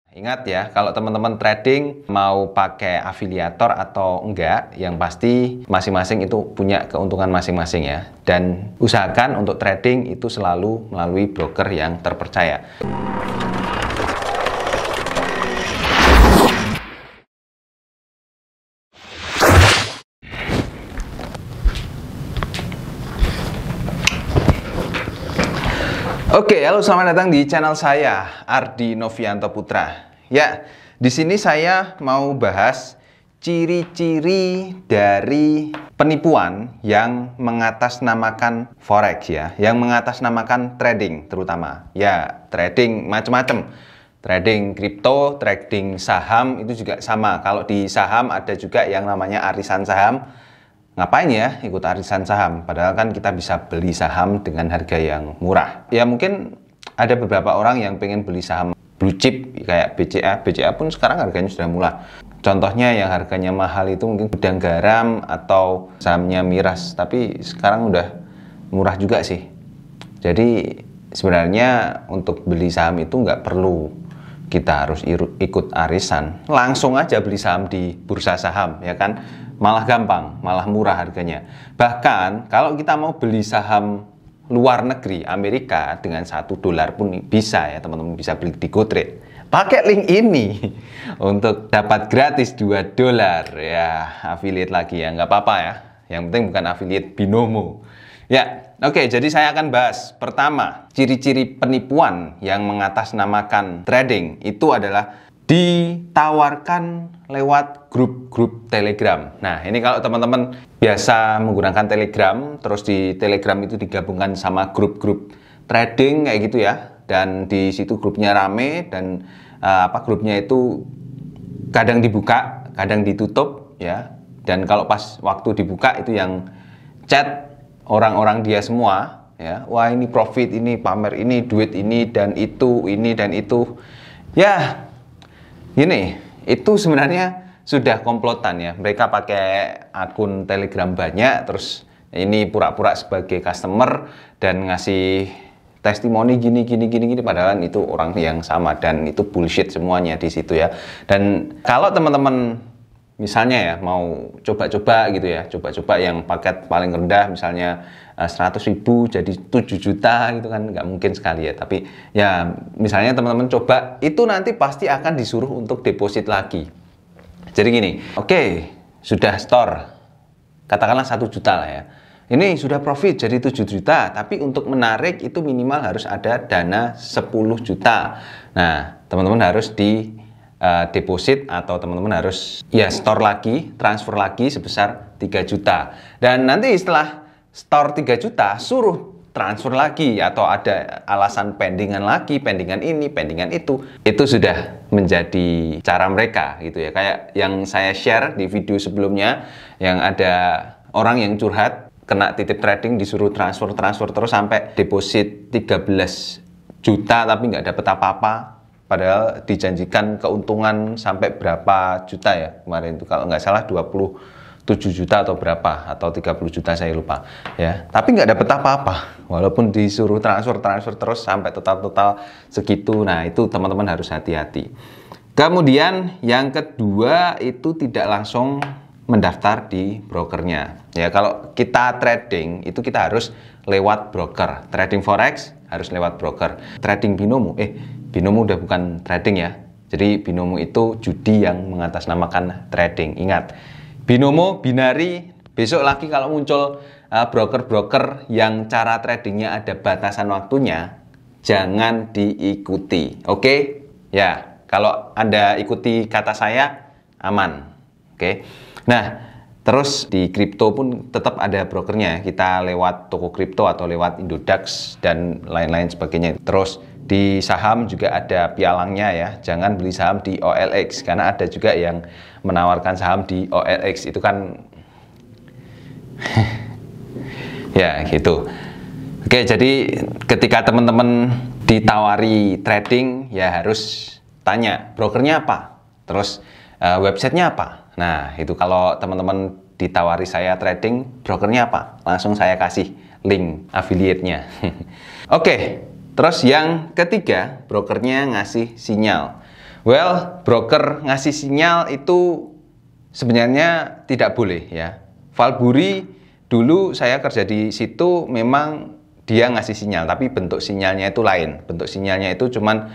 Ingat ya, kalau teman-teman trading mau pakai afiliator atau enggak, yang pasti masing-masing itu punya keuntungan masing-masing ya. Dan usahakan untuk trading itu selalu melalui broker yang terpercaya. Oke, halo, selamat datang di channel saya, Ardi Novianto Putra. Ya, di sini saya mau bahas ciri-ciri dari penipuan yang mengatasnamakan forex ya, yang mengatasnamakan trading terutama. Ya, trading macam-macam. Trading kripto, trading saham itu juga sama. Kalau di saham ada juga yang namanya arisan saham. Ngapain ya ikut arisan saham? Padahal kan kita bisa beli saham dengan harga yang murah. Ya mungkin ada beberapa orang yang pengen beli saham blue chip kayak BCA. BCA pun sekarang harganya sudah murah. Contohnya yang harganya mahal itu mungkin Gudang Garam atau sahamnya Miras. Tapi sekarang udah murah juga sih. Jadi sebenarnya untuk beli saham itu nggak perlu kita harus ikut arisan. Langsung aja beli saham di bursa saham ya kan. Malah gampang, malah murah harganya. Bahkan kalau kita mau beli saham luar negeri, Amerika dengan $1 pun bisa ya teman-teman, bisa beli di GoTrade. Pakai link ini untuk dapat gratis $2 ya, affiliate lagi ya, nggak apa-apa ya. Yang penting bukan affiliate Binomo. Ya, oke, jadi saya akan bahas. Pertama, ciri-ciri penipuan yang mengatasnamakan trading itu adalah ditawarkan lewat grup-grup Telegram. Nah, ini kalau teman-teman biasa menggunakan Telegram, terus di Telegram itu digabungkan sama grup-grup trading kayak gitu ya. Dan di situ grupnya rame dan grupnya itu kadang dibuka, kadang ditutup ya. Dan kalau pas waktu dibuka itu yang chat orang-orang dia semua ya. Wah, ini profit, ini pamer, ini duit, ini dan itu, ini dan itu. Ya, gini, itu sebenarnya sudah komplotan ya. Mereka pakai akun Telegram banyak, terus ini pura-pura sebagai customer dan ngasih testimoni gini, padahal itu orang yang sama dan itu bullshit semuanya di situ ya. Dan kalau teman-teman misalnya ya mau coba-coba gitu ya, coba-coba yang paket paling rendah misalnya 100.000 jadi 7 juta gitu kan, nggak mungkin sekali ya. Tapi ya misalnya teman-teman coba, itu nanti pasti akan disuruh untuk deposit lagi. Jadi gini, oke, sudah store katakanlah 1 juta lah ya, ini sudah profit jadi 7 juta, tapi untuk menarik itu minimal harus ada dana 10 juta. Nah, teman-teman harus di deposit atau teman-teman harus ya store lagi, transfer lagi sebesar 3 juta. Dan nanti setelah store 3 juta suruh transfer lagi atau ada alasan pendingan lagi, pendingan ini, pendingan itu sudah menjadi cara mereka gitu ya. Kayak yang saya share di video sebelumnya yang ada orang yang curhat kena titip trading disuruh transfer terus sampai deposit 13 juta tapi nggak dapet apa-apa. Padahal dijanjikan keuntungan sampai berapa juta ya kemarin itu, kalau nggak salah 27 juta atau berapa, atau 30 juta saya lupa ya. Tapi nggak dapet apa-apa walaupun disuruh transfer terus sampai total segitu. Nah, itu teman-teman harus hati-hati. Kemudian yang kedua itu tidak langsung mendaftar di brokernya ya. Kalau kita trading itu kita harus lewat broker. Trading forex harus lewat broker. Trading binomo, binomo udah bukan trading ya. Jadi binomo itu judi yang mengatasnamakan trading. Ingat, binomo, binari, besok lagi kalau muncul broker-broker yang cara tradingnya ada batasan waktunya, jangan diikuti. Oke? Ya, kalau Anda ikuti kata saya, aman. Oke? Nah, terus di kripto pun tetap ada brokernya. Kita lewat toko kripto atau lewat Indodax dan lain-lain sebagainya. Terus di saham juga ada pialangnya ya. Jangan beli saham di OLX karena ada juga yang menawarkan saham di OLX. Itu kan ya gitu. Oke, jadi ketika teman-teman ditawari trading ya harus tanya brokernya apa, terus websitenya apa. Nah, itu kalau teman-teman ditawari saya trading, brokernya apa? Langsung saya kasih link affiliate-nya. Oke, terus yang ketiga, brokernya ngasih sinyal. Well, broker ngasih sinyal itu sebenarnya tidak boleh ya. Valburi dulu saya kerja di situ memang dia ngasih sinyal, tapi bentuk sinyalnya itu lain. Bentuk sinyalnya itu cuman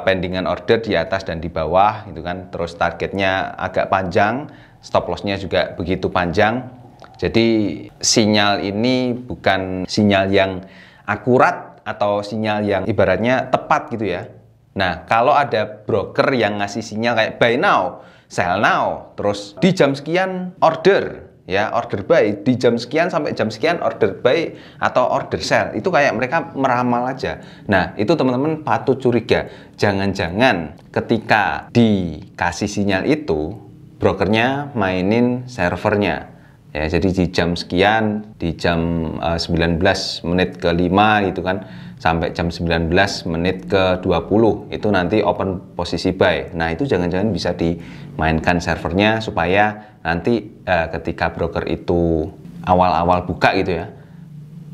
pendingan order di atas dan di bawah, gitu kan. Terus targetnya agak panjang, stop loss-nya juga begitu panjang. Jadi sinyal ini bukan sinyal yang akurat atau sinyal yang ibaratnya tepat gitu ya. Nah, kalau ada broker yang ngasih sinyal kayak buy now, sell now, terus di jam sekian order, ya order buy, di jam sekian sampai jam sekian order buy atau order sell, itu kayak mereka meramal aja. Nah, itu teman-teman patut curiga. Jangan-jangan ketika dikasih sinyal itu, brokernya mainin servernya. Ya, jadi di jam sekian, di jam 19 menit ke 5 gitu kan, sampai jam 19 menit ke 20 itu nanti open posisi buy. Nah, itu jangan-jangan bisa dimainkan servernya supaya nanti ketika broker itu awal-awal buka gitu ya,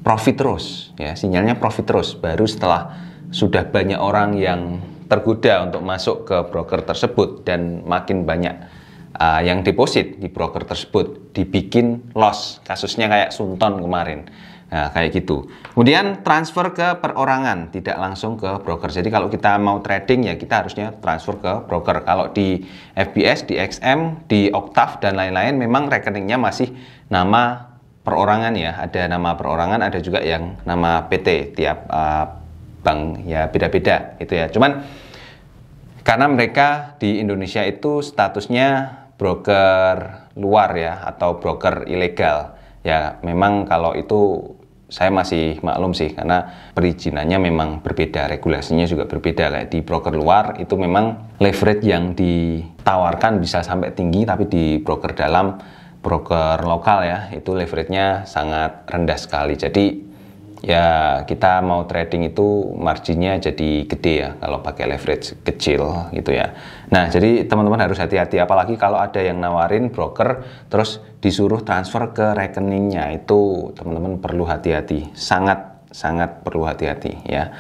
profit terus ya, sinyalnya profit terus. Baru setelah sudah banyak orang yang tergoda untuk masuk ke broker tersebut dan makin banyak yang deposit di broker tersebut, dibikin loss. Kasusnya kayak Sunton kemarin. Nah, kayak gitu. Kemudian transfer ke perorangan, tidak langsung ke broker. Jadi kalau kita mau trading ya kita harusnya transfer ke broker. Kalau di FBS, di XM, di Octave dan lain-lain memang rekeningnya masih nama perorangan ya. Ada nama perorangan, ada juga yang nama PT. Tiap bank ya beda-beda gitu ya. Cuman karena mereka di Indonesia itu statusnya broker luar ya, atau broker ilegal ya. Memang kalau itu saya masih maklum sih, karena perizinannya memang berbeda, regulasinya juga berbeda. Kayak di broker luar itu memang leverage yang ditawarkan bisa sampai tinggi, tapi di broker dalam, broker lokal ya, itu leverage-nya sangat rendah sekali. Jadi ya kita mau trading itu marginnya jadi gede ya kalau pakai leverage kecil gitu ya. Nah, jadi teman-teman harus hati-hati, apalagi kalau ada yang nawarin broker terus disuruh transfer ke rekeningnya, itu teman-teman perlu hati-hati, sangat perlu hati-hati ya.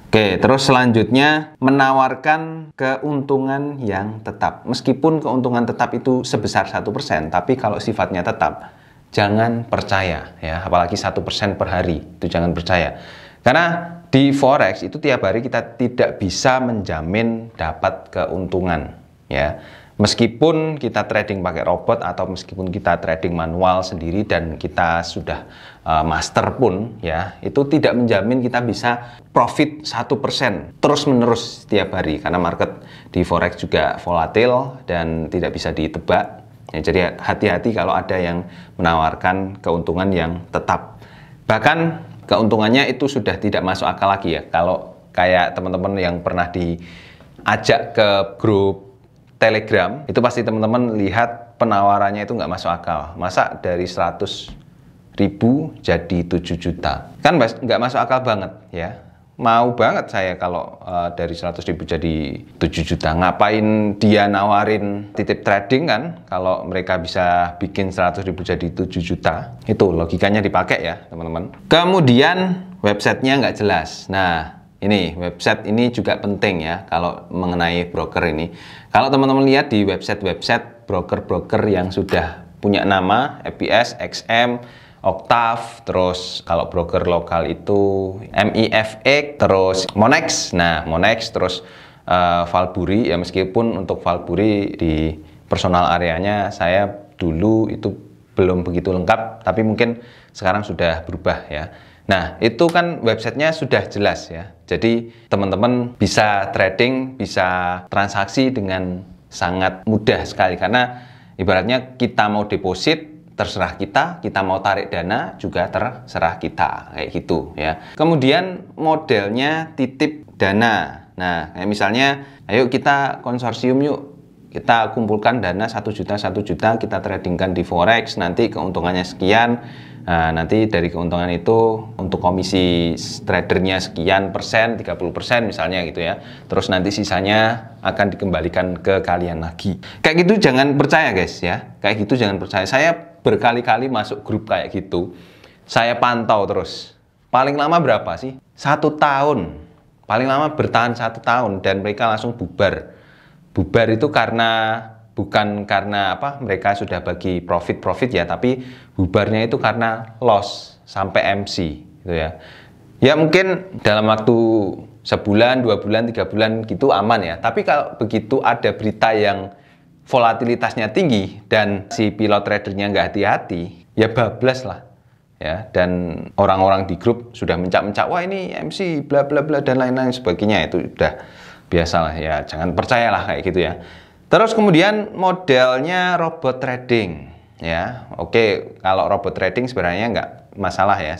Oke, terus selanjutnya menawarkan keuntungan yang tetap. Meskipun keuntungan tetap itu sebesar 1%, tapi kalau sifatnya tetap, jangan percaya ya, apalagi 1% per hari, itu jangan percaya. Karena di forex itu tiap hari kita tidak bisa menjamin dapat keuntungan ya. Meskipun kita trading pakai robot atau meskipun kita trading manual sendiri dan kita sudah master pun ya, itu tidak menjamin kita bisa profit 1% terus-menerus setiap hari, karena market di forex juga volatil dan tidak bisa ditebak. Ya, jadi hati-hati kalau ada yang menawarkan keuntungan yang tetap. Bahkan keuntungannya itu sudah tidak masuk akal lagi ya. Kalau kayak teman-teman yang pernah diajak ke grup Telegram, itu pasti teman-teman lihat penawarannya itu nggak masuk akal. Masa dari 100.000 jadi 7 juta? Kan nggak masuk akal banget ya. Mau banget saya kalau dari 100.000 jadi 7 juta. Ngapain dia nawarin titip trading kan, kalau mereka bisa bikin 100.000 jadi 7 juta. Itu logikanya dipakai ya teman-teman. Kemudian websitenya nggak jelas. Nah, ini website ini juga penting ya kalau mengenai broker ini. Kalau teman-teman lihat di website-website broker-broker yang sudah punya nama, FBS, XM, Octave, terus kalau broker lokal itu MIFX, terus Monex. Nah, Monex, terus Valburi ya, meskipun untuk Valburi di personal areanya saya dulu itu belum begitu lengkap, tapi mungkin sekarang sudah berubah ya. Nah, itu kan websitenya sudah jelas ya. Jadi teman-teman bisa trading, bisa transaksi dengan sangat mudah sekali, karena ibaratnya kita mau deposit terserah kita mau tarik dana juga terserah kita, kayak gitu ya. Kemudian modelnya titip dana. Nah, kayak misalnya, ayo kita konsorsium yuk, kita kumpulkan dana 1 juta, kita tradingkan di forex, nanti keuntungannya sekian. Nah, nanti dari keuntungan itu untuk komisi tradernya sekian persen, 30% misalnya gitu ya. Terus nanti sisanya akan dikembalikan ke kalian lagi. Kayak gitu jangan percaya guys ya. Kayak gitu jangan percaya. Saya berkali-kali masuk grup kayak gitu, saya pantau terus. Paling lama berapa sih? 1 tahun. Paling lama bertahan 1 tahun dan mereka langsung bubar. bubar itu bukan karena apa mereka sudah bagi profit ya, tapi bubarnya itu karena loss sampai MC gitu ya. Ya mungkin dalam waktu sebulan, 2 bulan, 3 bulan gitu aman ya. Tapi kalau begitu ada berita yang volatilitasnya tinggi dan si pilot tradernya nggak hati-hati, ya bablas lah. Ya, dan orang-orang di grup sudah mencak-mencak, wah ini MC bla bla bla dan lain-lain sebagainya, itu udah biasalah ya, jangan percayalah kayak gitu ya. Terus kemudian modelnya robot trading ya. Oke, kalau robot trading sebenarnya nggak masalah ya.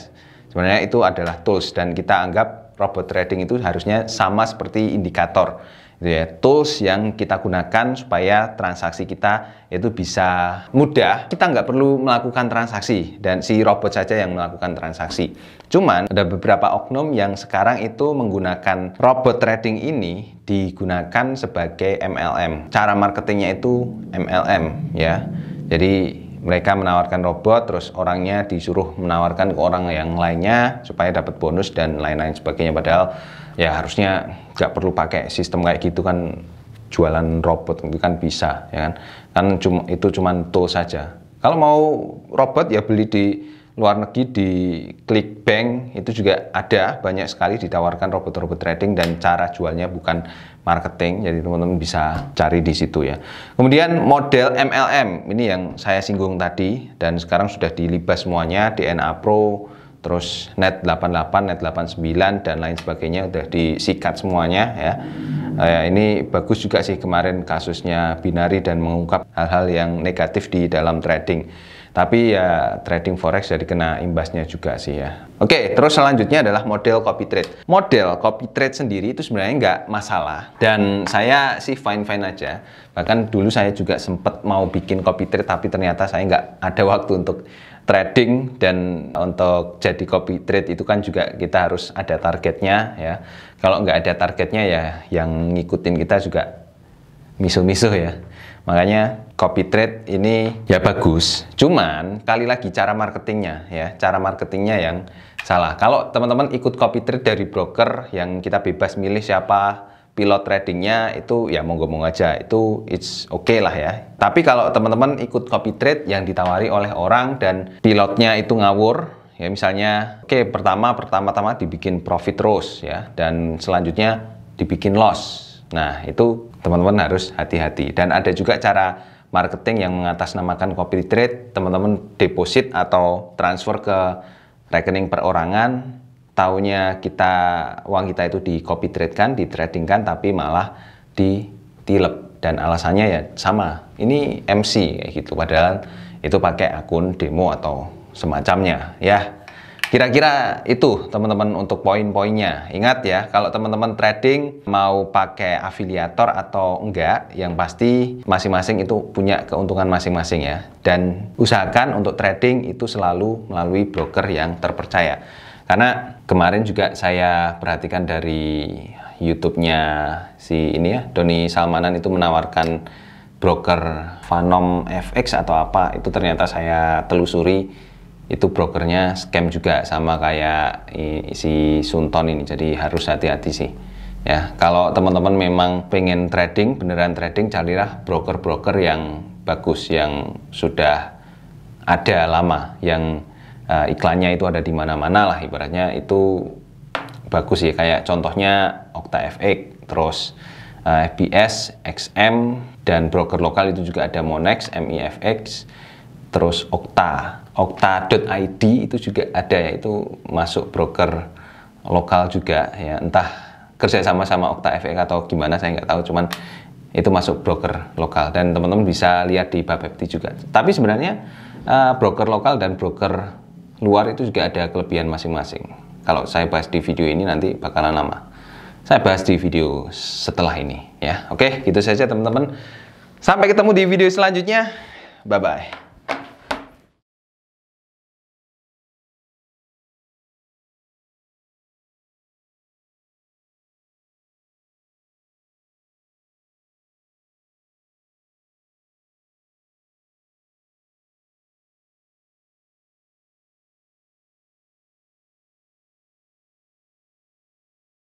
Sebenarnya itu adalah tools dan kita anggap robot trading itu harusnya sama seperti indikator. Ya, tools yang kita gunakan supaya transaksi kita itu bisa mudah. Kita nggak perlu melakukan transaksi dan si robot saja yang melakukan transaksi. Cuman ada beberapa oknum yang sekarang itu menggunakan robot trading ini digunakan sebagai MLM. Cara marketingnya itu MLM ya. Jadi mereka menawarkan robot, terus orangnya disuruh menawarkan ke orang yang lainnya supaya dapat bonus dan lain-lain sebagainya. Padahal ya harusnya nggak perlu pakai sistem kayak gitu kan, jualan robot itu kan bisa ya kan itu cuman tool saja. Kalau mau robot ya beli di luar negeri, di Clickbank itu juga ada banyak sekali ditawarkan robot-robot trading dan cara jualnya bukan marketing, jadi teman-teman bisa cari di situ ya. Kemudian model MLM ini yang saya singgung tadi dan sekarang sudah dilibas semuanya, DNA Pro, terus Net 88, Net 89 dan lain sebagainya udah disikat semuanya ya. Ini bagus juga sih kemarin kasusnya Binary dan mengungkap hal-hal yang negatif di dalam trading. Tapi ya trading forex jadi kena imbasnya juga sih ya. Oke, terus selanjutnya adalah model copy trade. Model copy trade sendiri itu sebenarnya nggak masalah dan saya sih fine-fine aja. Bahkan dulu saya juga sempat mau bikin copy trade tapi ternyata saya nggak ada waktu untuk trading, dan untuk jadi copy trade itu kan juga kita harus ada targetnya ya. Kalau nggak ada targetnya ya yang ngikutin kita juga misuh-misuh ya. Makanya copy trade ini ya bagus, cuman kali lagi cara marketingnya ya, cara marketingnya yang salah. Kalau teman-teman ikut copy trade dari broker yang kita bebas milih siapa pilot tradingnya, itu ya monggo-monggo aja, itu it's okay lah ya. Tapi kalau teman-teman ikut copy trade yang ditawari oleh orang dan pilotnya itu ngawur ya, misalnya oke, pertama-tama dibikin profit terus ya, dan selanjutnya dibikin loss. Nah, itu teman-teman harus hati-hati. Dan ada juga cara marketing yang mengatasnamakan copy trade, teman-teman deposit atau transfer ke rekening perorangan, taunya uang kita itu di copy trade kan, di trading kan, tapi malah ditilep. Dan alasannya ya sama, ini MC kayak gitu, padahal itu pakai akun demo atau semacamnya ya. Kira-kira itu teman-teman untuk poin-poinnya. Ingat ya, kalau teman-teman trading mau pakai afiliator atau enggak, yang pasti masing-masing itu punya keuntungan masing-masing ya. Dan usahakan untuk trading itu selalu melalui broker yang terpercaya. Karena kemarin juga saya perhatikan dari YouTube-nya si ini ya, Doni Salmanan itu menawarkan broker Phanom FX atau apa, itu ternyata saya telusuri itu brokernya scam juga sama kayak si Sunton ini, jadi harus hati-hati sih ya. Kalau teman-teman memang pengen trading, beneran trading, carilah broker-broker yang bagus, yang sudah ada lama, yang iklannya itu ada di mana-mana lah ibaratnya, itu bagus ya. Kayak contohnya OktaFX, terus FBS, XM, dan broker lokal itu juga ada Monex, MIFX, terus Okta.id itu juga ada ya, itu masuk broker lokal juga ya, entah kerja sama OktaFX atau gimana saya nggak tahu, cuman itu masuk broker lokal dan teman-teman bisa lihat di Bapepti juga. Tapi sebenarnya broker lokal dan broker luar itu juga ada kelebihan masing-masing. Kalau saya bahas di video ini nanti bakalan lama, saya bahas di video setelah ini ya. Oke, gitu saja teman-teman, sampai ketemu di video selanjutnya, bye bye.